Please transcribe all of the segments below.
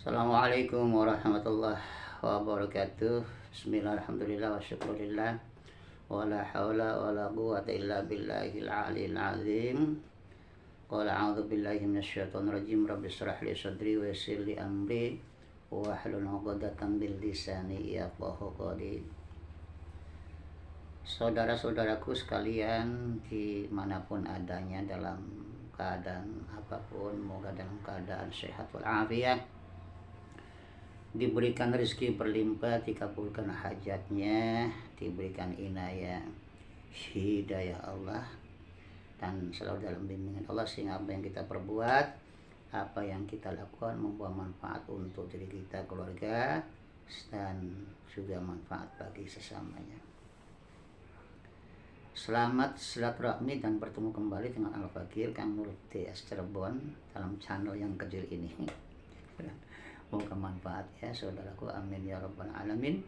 Assalamualaikum warahmatullahi wabarakatuh. Bismillah, alhamdulillah, wa syukurillah, wa la hawla wa la quwwata illa billahil aliyil azim. Qala a'udzu billahi minasyaitonir rajim. Rabbi shrah li sadri wa yassir li amri wa hlul 'uqdatam min lisani yafqahu qawli. Saudara-saudaraku sekalian, dimanapun adanya, dalam keadaan apapun, moga dalam keadaan sehat walafiat, diberikan rezeki berlimpah, dikabulkan hajatnya, diberikan inayah hidayah Allah, dan selalu dalam bimbingan Allah, sehingga apa yang kita perbuat, apa yang kita lakukan membawa manfaat untuk diri kita, keluarga, dan juga manfaat bagi sesamanya. Selamat silaturahmi dan bertemu kembali dengan Al-Fakir Kang Nur TS Cirebon dalam channel yang kecil ini. Moga manfaat ya saudaraku, amin ya rabbal alamin.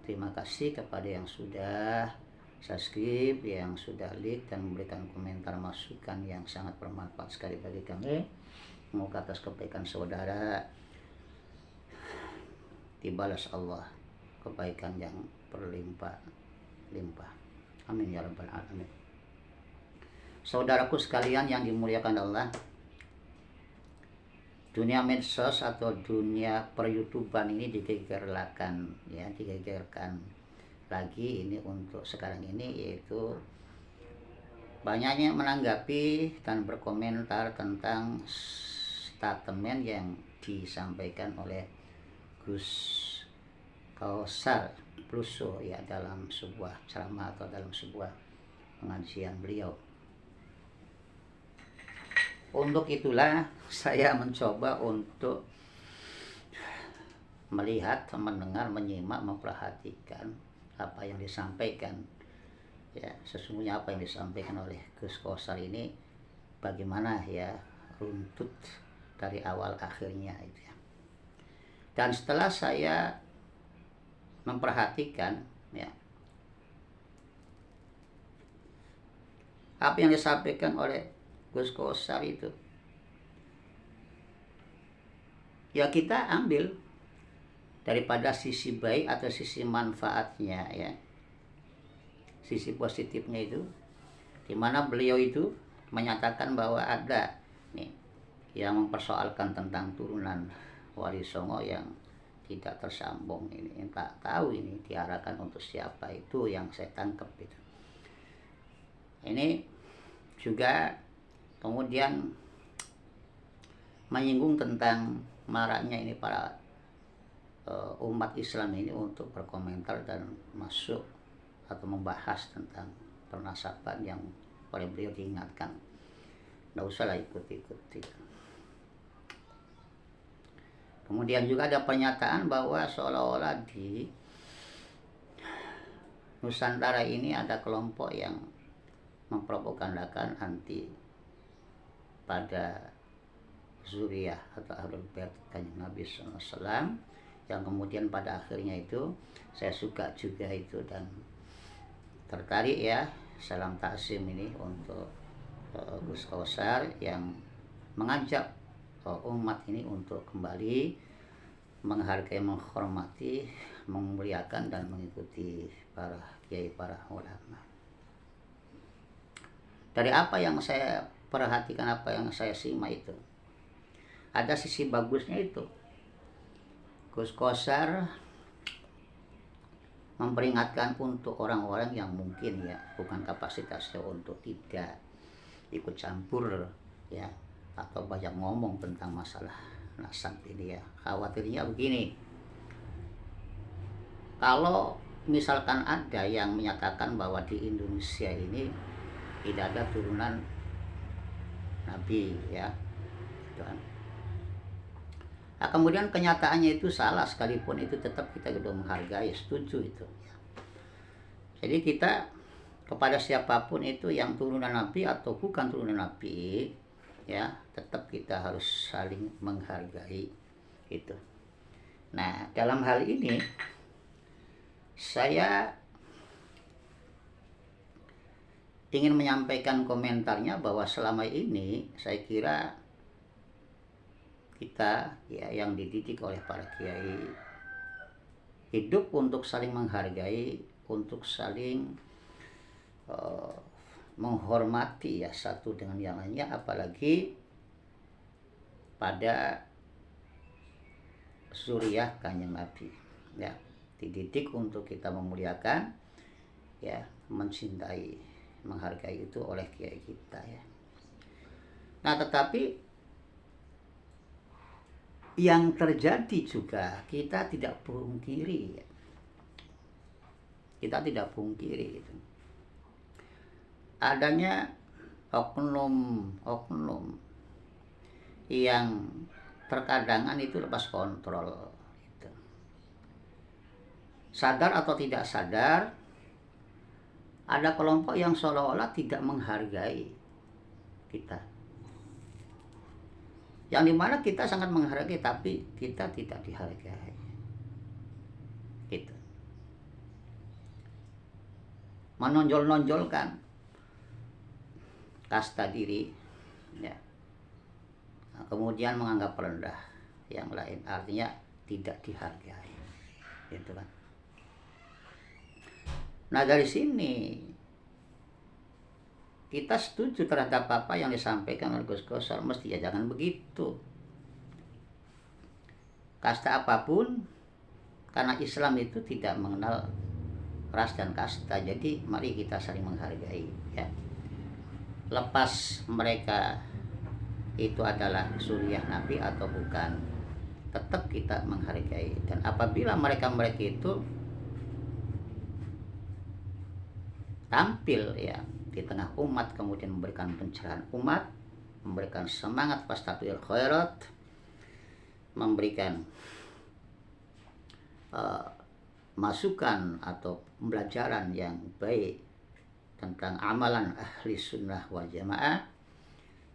Terima kasih kepada yang sudah subscribe, yang sudah like dan memberikan komentar masukan yang sangat bermanfaat sekali bagi kami. Semoga atas kebaikan saudara dibalas Allah kebaikan yang berlimpah-limpah. Amin ya rabbal alamin. Saudaraku sekalian yang dimuliakan Allah, dunia medsos atau dunia per-YouTuban ini digegerkan lagi ini untuk sekarang ini, yaitu banyaknya menanggapi dan berkomentar tentang statement yang disampaikan oleh Gus Kausar Pluso ya dalam sebuah ceramah atau dalam sebuah pengajian beliau. Untuk itulah saya mencoba untuk melihat, mendengar, menyimak, memperhatikan apa yang disampaikan. Ya, sesungguhnya apa yang disampaikan oleh Gus Kausar ini bagaimana ya runtut dari awal akhirnya itu ya. Dan setelah saya memperhatikan ya apa yang disampaikan oleh Gus Kausar itu, ya kita ambil daripada sisi baik atau sisi manfaatnya ya, sisi positifnya itu, dimana beliau itu menyatakan bahwa ada nih yang mempersoalkan tentang turunan Wali Songo yang tidak tersambung. Ini tak tahu ini diarahkan untuk siapa, itu yang saya tangkap itu. Ini juga kemudian menyinggung tentang maraknya ini para umat Islam ini untuk berkomentar dan masuk atau membahas tentang pernasaban yang oleh beliau diingatkan. Nggak usahlah ikut-ikut. Kemudian juga ada pernyataan bahwa seolah-olah di Nusantara ini ada kelompok yang mempropagandakan anti pada zuriyah atau ahlul bait kanjeng Nabi SAW, yang kemudian pada akhirnya itu saya suka juga itu dan tertarik ya, salam taksim ini untuk Gus Kausar yang mengajak umat ini untuk kembali menghargai, menghormati, memuliakan dan mengikuti para kiai, para ulama. Dari apa yang saya perhatikan, apa yang saya simak itu, ada sisi bagusnya itu. Gus Kausar memperingatkan untuk orang-orang yang mungkin ya bukan kapasitasnya untuk tidak ikut campur ya atau banyak ngomong tentang masalah nasab ini ya. Khawatirnya begini, kalau misalkan ada yang menyatakan bahwa di Indonesia ini tidak ada turunan Nabi ya, kan? Nah, kemudian kenyataannya itu salah sekalipun, itu tetap kita sudah menghargai, setuju itu. Jadi kita kepada siapapun itu yang turunan Nabi atau bukan turunan Nabi ya, tetap kita harus saling menghargai itu. Nah, dalam hal ini saya ingin menyampaikan komentarnya bahwa selama ini saya kira kita ya yang dididik oleh para kiai hidup untuk saling menghargai, untuk saling uh, menghormati ya satu dengan yang lainnya, apalagi pada zuriyah Kanjeng Nabi ya, dididik untuk kita memuliakan ya, mencintai, menghargai itu oleh kiai kita ya. Nah, tetapi yang terjadi juga kita tidak pungkiri ya. Kita tidak pungkiri gitu. Adanya oknum yang terkadangan itu lepas kontrol gitu. Sadar atau tidak sadar, ada kelompok yang seolah-olah tidak menghargai kita, yang dimana kita sangat menghargai tapi kita tidak dihargai gitu. Menonjol-nonjolkan kasta diri ya. Nah, kemudian menganggap rendah yang lain, artinya tidak dihargai gitu kan. Nah, dari sini kita setuju terhadap apa yang disampaikan oleh Gus Gosar, mesti ya jangan begitu. Kasta apapun, karena Islam itu tidak mengenal ras dan kasta, jadi mari kita saling menghargai ya. Lepas mereka itu adalah zuriyah Nabi atau bukan, tetap kita menghargai. Dan apabila mereka itu tampil ya di tengah umat, kemudian memberikan pencerahan umat, memberikan semangat fastabiqul khairat, memberikan masukan atau pembelajaran yang baik tentang amalan ahli sunnah wal jamaah,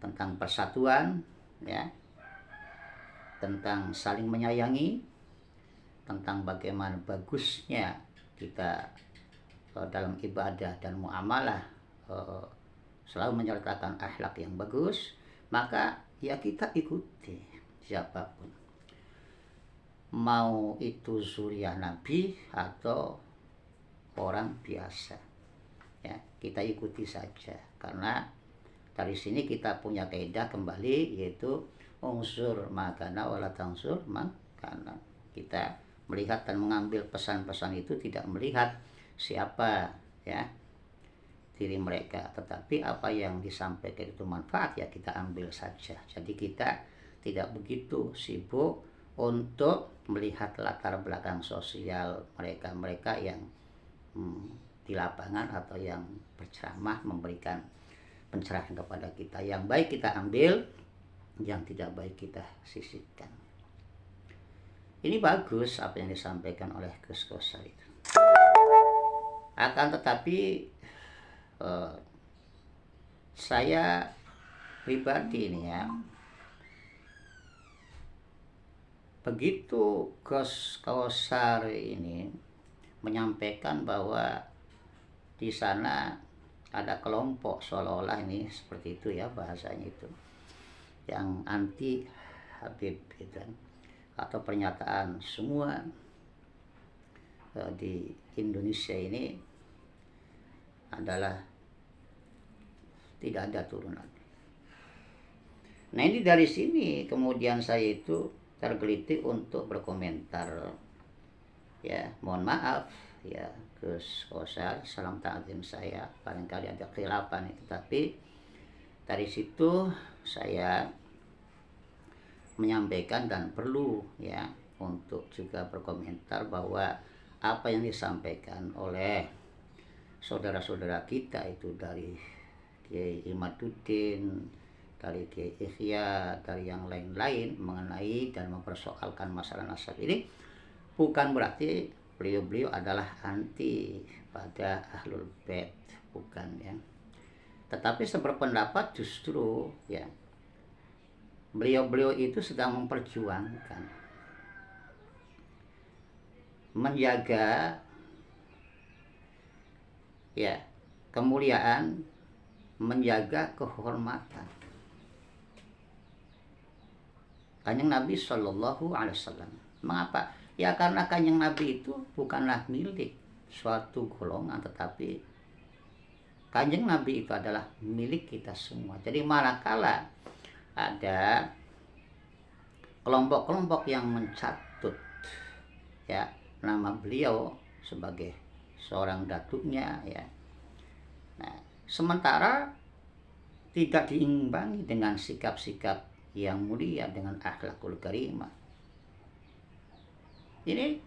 tentang persatuan ya, tentang saling menyayangi, tentang bagaimana bagusnya kita dalam ibadah dan muamalah selalu menyertakan akhlak yang bagus, maka ya kita ikuti siapapun, mau itu zuriyah Nabi atau orang biasa ya, kita ikuti saja. Karena dari sini kita punya kaidah kembali, yaitu unsur makana wala tangsur makana. Kita melihat dan mengambil pesan-pesan itu tidak melihat siapa ya diri mereka, tetapi apa yang disampaikan itu manfaat ya kita ambil saja. Jadi kita tidak begitu sibuk untuk melihat latar belakang sosial mereka yang di lapangan atau yang berceramah memberikan pencerahan kepada kita. Yang baik kita ambil, yang tidak baik kita sisihkan. Ini bagus apa yang disampaikan oleh Gus Gosar itu. Akan tetapi saya pribadi ini ya, begitu Gus Gosar ini menyampaikan bahwa di sana ada kelompok seolah-olah ini seperti itu ya bahasanya itu, yang anti Habib gitu, atau pernyataan semua di Indonesia ini adalah tidak ada turunan. Nah, ini dari sini kemudian saya itu tergelitik untuk berkomentar ya, mohon maaf ya Gus Gosar, salam ta'zim saya, barangkali ada khilafan itu, tapi dari situ saya menyampaikan dan perlu ya untuk juga berkomentar bahwa apa yang disampaikan oleh saudara-saudara kita itu dari Kiai Imaduddin, dari Kiai Ihya, dari yang lain-lain mengenai dan mempersoalkan masalah nasab ini, bukan berarti beliau-beliau adalah anti pada Ahlul Bait, bukan ya. Tetapi seberpendapat justru ya beliau-beliau itu sedang memperjuangkan menjaga ya kemuliaan, menjaga kehormatan. Kanjeng Nabi Shallallahu Alaihi Wasallam. Mengapa? Ya karena Kanjeng Nabi itu bukanlah milik suatu golongan, tetapi Kanjeng Nabi itu adalah milik kita semua. Jadi manakala ada kelompok-kelompok yang mencatut ya nama beliau sebagai seorang datuknya ya. Nah, sementara tidak diimbangi dengan sikap-sikap yang mulia, dengan akhlakul karimah. Ini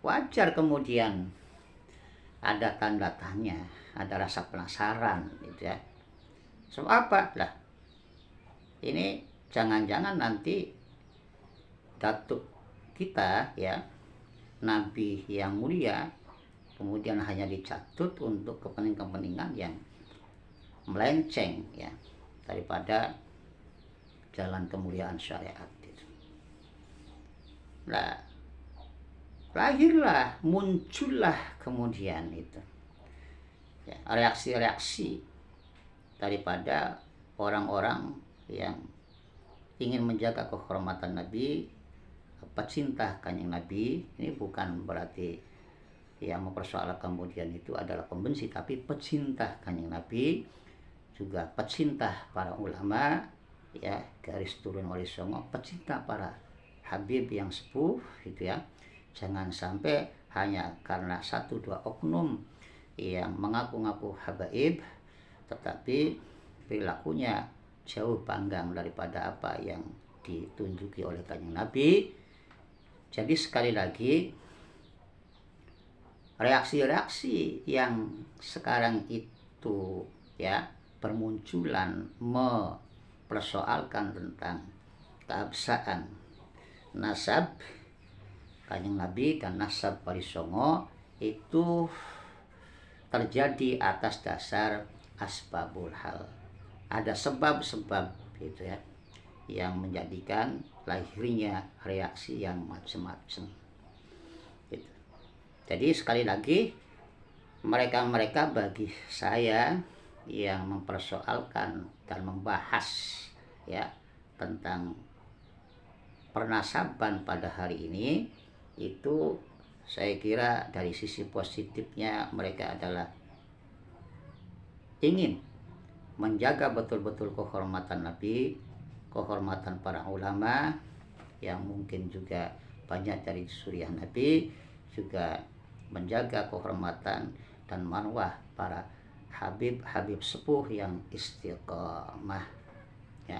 wajar kemudian ada tanda tanya, ada rasa penasaran gitu ya. Sebab apa? Lah, ini jangan-jangan nanti datuk kita ya, nabi yang mulia, kemudian hanya dicatut untuk kepentingan-kepentingan yang melenceng ya daripada jalan kemuliaan syariat itu. Nah, lahirlah, muncullah kemudian itu ya, reaksi-reaksi daripada orang-orang yang ingin menjaga kehormatan Nabi, pecinta Kanjeng Nabi. Ini bukan berarti yang mempersoalkan kemudian itu adalah pembenci, tapi pecinta Kanjeng Nabi, juga pecinta para ulama ya, garis turun wali songo, pecinta para habib yang sepuh gitu ya. Jangan sampai hanya karena satu dua oknum yang mengaku-ngaku habaib tetapi perilakunya jauh panggang daripada apa yang ditunjuki oleh Kanjeng Nabi. Jadi sekali lagi, reaksi-reaksi yang sekarang itu ya bermunculan mempersoalkan tentang keabsahan nasab Kanjeng Nabi dan nasab Wali Songo itu terjadi atas dasar asbabul hal. Ada sebab-sebab gitu ya yang menjadikan lahirnya reaksi yang macam-macam gitu. Jadi sekali lagi, mereka-mereka bagi saya yang mempersoalkan dan membahas ya tentang pernasaban pada hari ini, itu saya kira dari sisi positifnya mereka adalah ingin menjaga betul-betul kehormatan Nabi, kehormatan para ulama yang mungkin juga banyak dari suriah Nabi, juga menjaga kehormatan dan marwah para habib-habib sepuh yang istiqamah ya.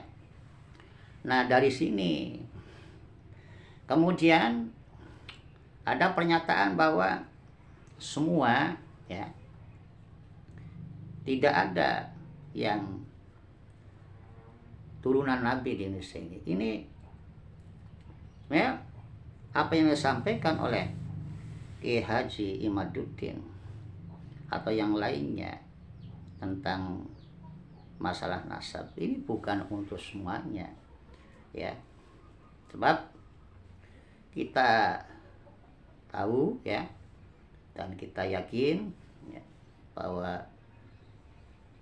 Nah, dari sini kemudian ada pernyataan bahwa semua ya tidak ada yang turunan Nabi di Indonesia ini. Ini ya apa yang disampaikan oleh Kiai Haji Imaduddin atau yang lainnya tentang masalah nasab ini bukan untuk semuanya ya. Sebab kita tahu ya dan kita yakin ya, bahwa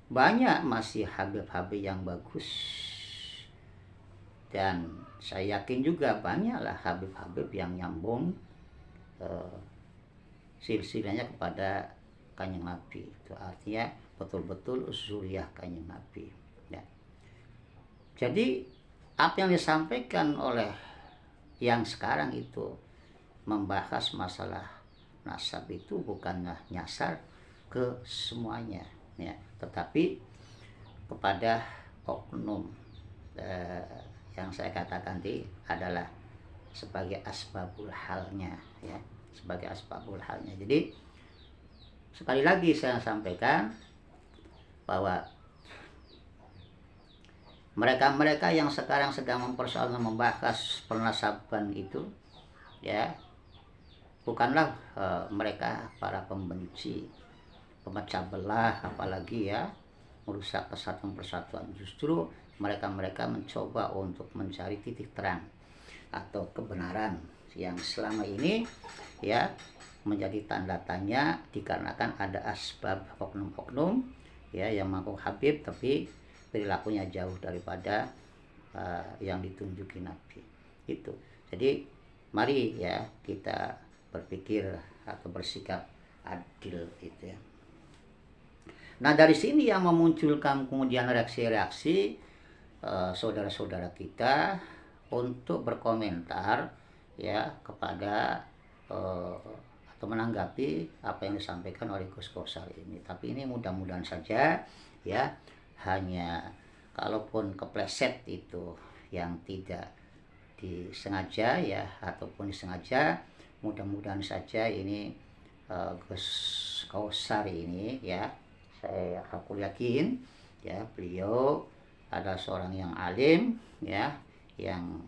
banyak masih habib-habib yang bagus, dan saya yakin juga banyaklah habib-habib yang nyambung silsilahnya kepada Kanjeng Nabi. Itu artinya betul-betul zuriyah Kanjeng Nabi ya. Jadi apa yang disampaikan oleh yang sekarang itu membahas masalah nasab itu bukanlah nyasar ke semuanya ya, tetapi kepada oknum yang saya katakan tadi adalah sebagai asbabul halnya ya, sebagai asbabul halnya. Jadi sekali lagi saya sampaikan bahwa mereka-mereka yang sekarang sedang mempersoalkan membahas pernasaban itu ya, bukanlah mereka para pembenci, pemecah belah, apalagi ya merusak persatuan. Justru mereka-mereka mencoba untuk mencari titik terang atau kebenaran yang selama ini ya menjadi tanda tanya dikarenakan ada asbab oknum-oknum ya yang mengaku habib tapi perilakunya jauh daripada yang ditunjuki Nabi. Itu. Jadi mari ya kita berpikir atau bersikap adil itu ya. Nah dari sini yang memunculkan kemudian reaksi-reaksi saudara-saudara kita untuk berkomentar ya kepada atau menanggapi apa yang disampaikan oleh Gus Kosar ini. Tapi ini mudah-mudahan saja ya, hanya kalaupun kepleset itu yang tidak disengaja ya ataupun disengaja, mudah-mudahan saja ini Gus Kosar ini ya, aku yakin ya beliau adalah seorang yang alim ya, yang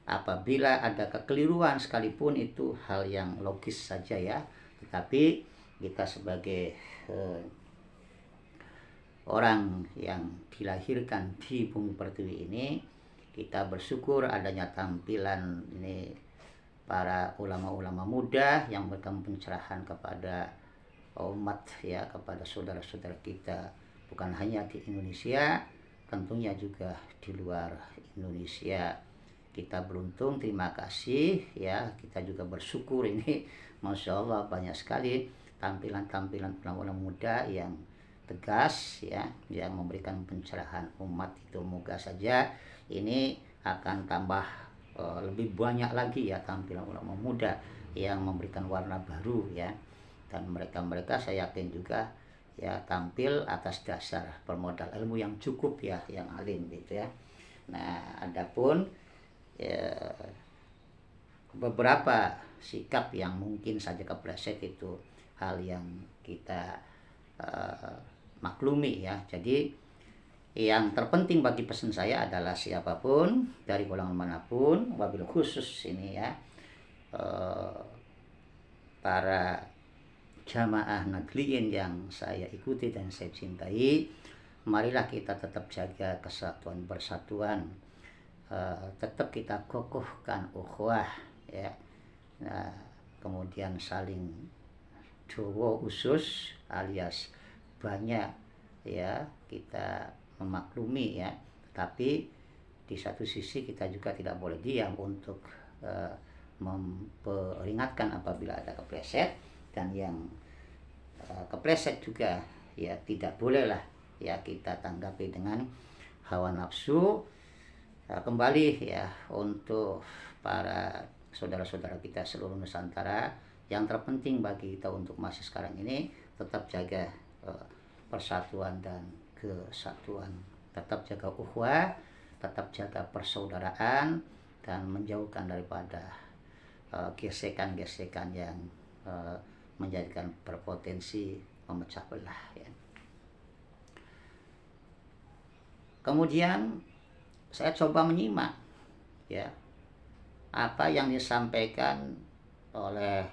apabila ada kekeliruan sekalipun itu hal yang logis saja ya, tetapi kita sebagai orang yang dilahirkan di bumi pertiwi ini, kita bersyukur adanya tampilan ini para ulama-ulama muda yang memberikan pencerahan kepada umat ya, kepada saudara-saudara kita bukan hanya di Indonesia, tentunya juga di luar Indonesia. Kita beruntung, terima kasih ya, kita juga bersyukur ini Masya Allah banyak sekali tampilan-tampilan ulama-ulama muda yang tegas ya, yang memberikan pencerahan umat itu. Moga saja ini akan tambah lebih banyak lagi ya tampilan ulama muda yang memberikan warna baru ya, dan mereka saya yakin juga ya tampil atas dasar bermodal ilmu yang cukup ya, yang alim gitu ya. Nah adapun ya, beberapa sikap yang mungkin saja kepleset itu hal yang kita maklumi ya. Jadi yang terpenting bagi pesan saya adalah siapapun dari golongan manapun, wabil khusus ini ya para jamaah Nahdliyin yang saya ikuti dan saya cintai, marilah kita tetap jaga kesatuan persatuan, tetap kita kokohkan ukhuwah ya. Nah, kemudian saling dowo usus alias banyak ya, kita memaklumi ya, tapi di satu sisi kita juga tidak boleh diam untuk memperingatkan apabila ada kepleset, dan yang kepleset juga ya tidak bolehlah ya kita tanggapi dengan hawa nafsu. Kembali ya untuk para saudara-saudara kita seluruh Nusantara, yang terpenting bagi kita untuk masih sekarang ini tetap jaga persatuan dan kesatuan, tetap jaga ukhuwah, tetap jaga persaudaraan, dan menjauhkan daripada gesekan-gesekan yang menjadikan berpotensi memecah belah ya. Kemudian saya coba menyimak ya apa yang disampaikan oleh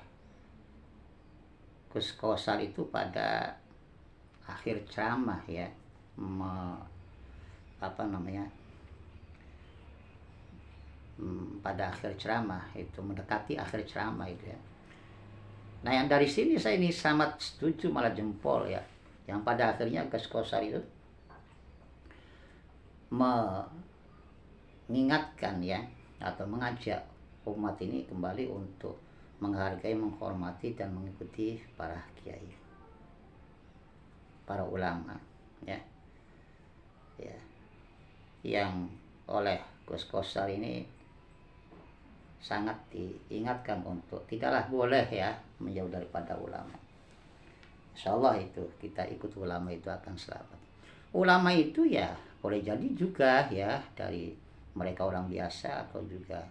Gus Kosar itu pada akhir ceramah ya, pada akhir ceramah itu, mendekati akhir ceramah itu ya. Nah yang dari sini saya ini sangat setuju, malah jempol ya, yang pada akhirnya Gus Kosar itu mengingatkan ya, atau mengajak umat ini kembali untuk menghargai, menghormati, dan mengikuti para kiai, para ulama ya, yang oleh Gus Kosar ini sangat diingatkan untuk tidaklah boleh ya menjauh daripada ulama. Insyaallah itu kita ikut ulama itu akan selamat. Ulama itu ya boleh jadi juga ya dari mereka orang biasa, atau juga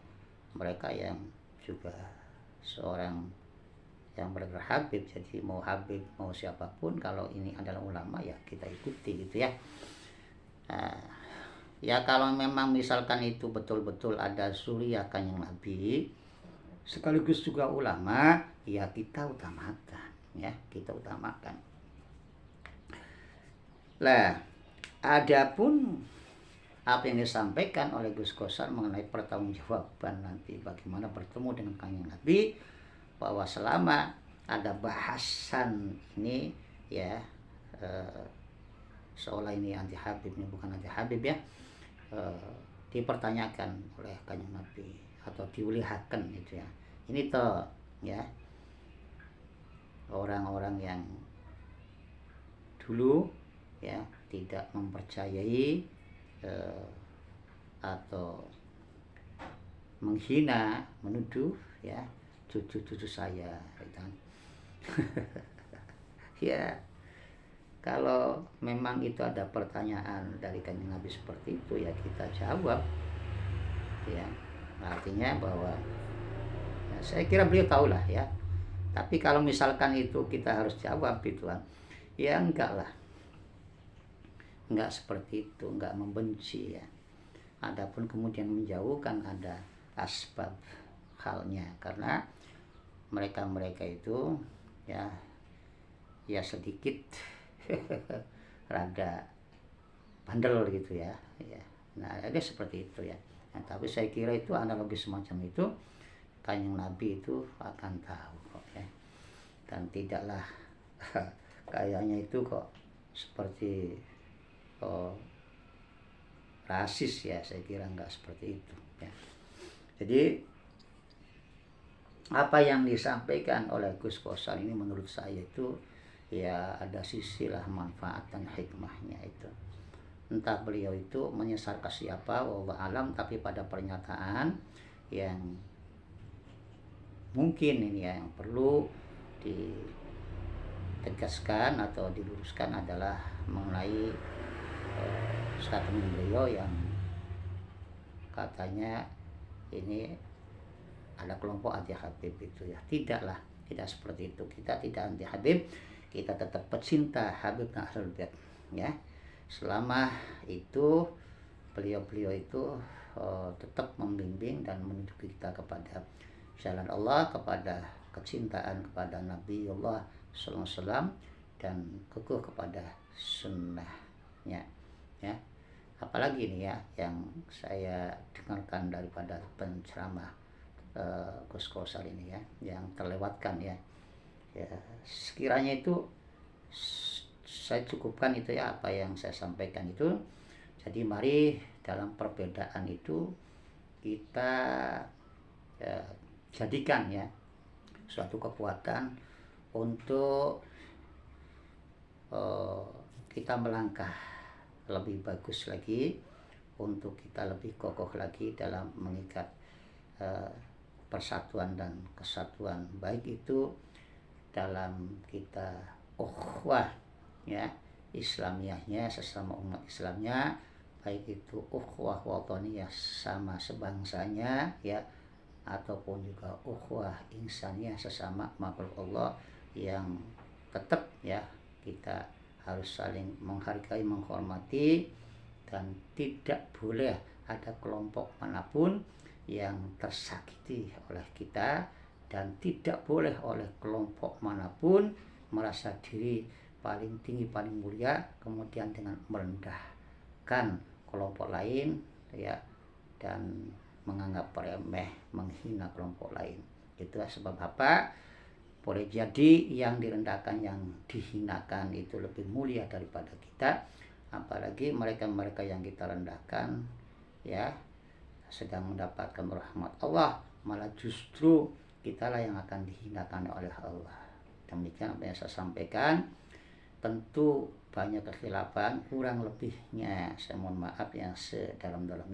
mereka yang juga seorang yang benar Habib. Jadi mau Habib mau siapapun, kalau ini adalah ulama ya kita ikuti gitu ya. Ya kalau memang misalkan itu betul-betul ada zuriyah Kanjeng Nabi sekaligus juga ulama, ya kita utamakan ya, kita utamakan. Lah adapun apa yang disampaikan oleh Gus Kosar mengenai pertanggungjawaban nanti bagaimana bertemu dengan Kanjeng Nabi, bahwa selama ada bahasan ini ya seolah ini anti Habib, ini bukan anti Habib ya, dipertanyakan oleh Kanjeng Nabi, atau diulihaken gitu ya. Ini toh ya orang-orang yang dulu ya tidak mempercayai atau menghina, menuduh ya cucu-cucu saya gitu kan. Ya kalau memang itu ada pertanyaan dari Kanjeng Nabi seperti itu ya kita jawab ya, artinya bahwa ya, saya kira beliau tahulah ya, tapi kalau misalkan itu kita harus jawab itu kan ya enggak lah, enggak seperti itu, enggak membenci ya. Adapun kemudian menjauhkan ada asbab halnya, karena mereka itu ya sedikit rada bandel gitu ya. Nah ada seperti itu ya. Nah, tapi saya kira itu analogi semacam itu Kanjeng Nabi itu akan tahu kok ya, dan tidaklah kayaknya itu kok seperti rasis ya, saya kira enggak seperti itu ya. Jadi apa yang disampaikan oleh Gus Kossal ini menurut saya itu ya ada sisi lah manfaat dan hikmahnya itu. Entah beliau itu menyasar ke siapa wallahu alam, tapi pada pernyataan yang mungkin ini ya, yang perlu ditegaskan atau diluruskan adalah mengenai statement beliau yang katanya ini ada kelompok anti Habib itu ya. Tidaklah, tidak seperti itu. Kita tidak anti Habib, kita tetap pecinta Habib dan Ahlul Bait ya. Selama itu beliau itu tetap membimbing dan menunjuk kita kepada jalan Allah, kepada kecintaan kepada Nabi Allah sallallahu alaihi wasallam, dan kukuh kepada sunnahnya ya. Apalagi ini ya yang saya dengarkan daripada penceramah Gus Kossal ini ya, yang terlewatkan ya. Ya sekiranya itu saya cukupkan itu ya apa yang saya sampaikan itu. Jadi mari dalam perbedaan itu kita jadikan ya suatu kekuatan untuk kita melangkah lebih bagus lagi, untuk kita lebih kokoh lagi dalam mengikat persatuan dan kesatuan, baik itu dalam kita ukhuwah ya Islamiyahnya sesama umat Islamnya, baik itu ukhuwah wataniyah sama sebangsanya ya, ataupun juga ukhuwah insaniyah sesama makhluk Allah, yang tetap ya kita harus saling menghargai, menghormati, dan tidak boleh ada kelompok manapun yang tersakiti oleh kita, dan tidak boleh oleh kelompok manapun merasa diri paling tinggi, paling mulia, kemudian dengan merendahkan kelompok lain ya, dan menganggap remeh, menghina kelompok lain. Itulah sebab apa boleh jadi yang direndahkan, yang dihinakan itu lebih mulia daripada kita, apalagi mereka-mereka yang kita rendahkan ya sedang mendapatkan rahmat Allah, malah justru kitalah yang akan dihinakan oleh Allah. Demikian apa yang saya sampaikan. Tentu banyak kekhilafan, kurang lebihnya saya mohon maaf yang sedalam-dalamnya.